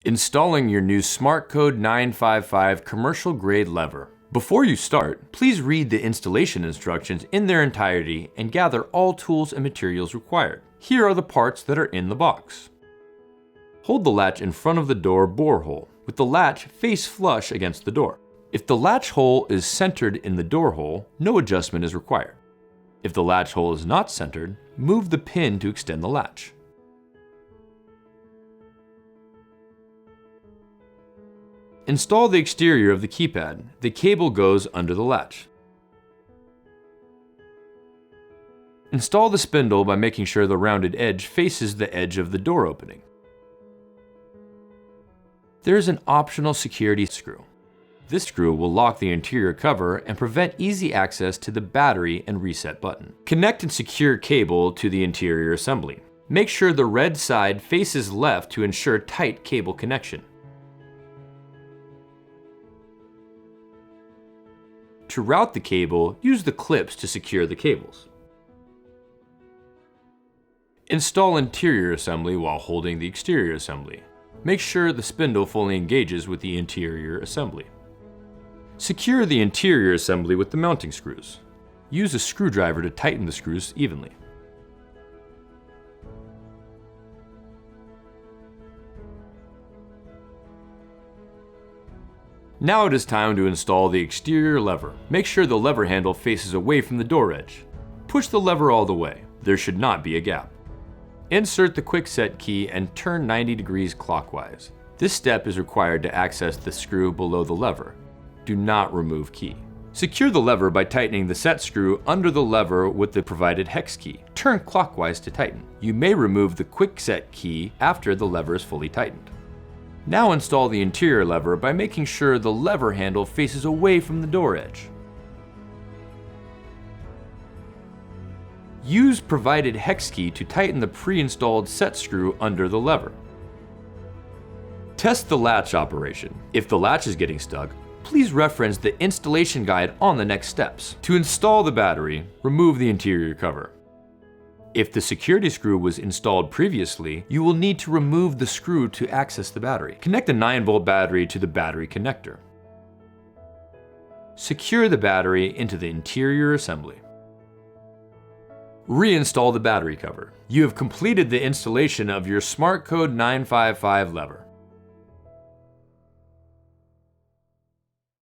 Installing your new Smartcode 955 commercial grade lever. Before you start, please read the installation instructions in their entirety and gather all tools and materials required. Here are the parts that are in the box. Hold the latch in front of the door bore hole, with the latch face flush against the door. If the latch hole is centered in the door hole, no adjustment is required. If the latch hole is not centered, move the pin to extend the latch. Install the exterior of the keypad. The cable goes under the latch. Install the spindle by making sure the rounded edge faces the edge of the door opening. There is an optional security screw. This screw will lock the interior cover and prevent easy access to the battery and reset button. Connect and secure cable to the interior assembly. Make sure the red side faces left to ensure tight cable connection. To route the cable, use the clips to secure the cables. Install interior assembly while holding the exterior assembly. Make sure the spindle fully engages with the interior assembly. Secure the interior assembly with the mounting screws. Use a screwdriver to tighten the screws evenly. Now it is time to install the exterior lever. Make sure the lever handle faces away from the door edge. Push the lever all the way. There should not be a gap. Insert the Kwikset key and turn 90 degrees clockwise. This step is required to access the screw below the lever. Do not remove key. Secure the lever by tightening the set screw under the lever with the provided hex key. Turn clockwise to tighten. You may remove the Kwikset key after the lever is fully tightened. Now install the interior lever by making sure the lever handle faces away from the door edge. Use provided hex key to tighten the pre-installed set screw under the lever. Test the latch operation. If the latch is getting stuck, please reference the installation guide on the next steps. To install the battery, remove the interior cover. If the security screw was installed previously, you will need to remove the screw to access the battery. Connect the 9-volt battery to the battery connector. Secure the battery into the interior assembly. Reinstall the battery cover. You have completed the installation of your Smartcode 955 lever.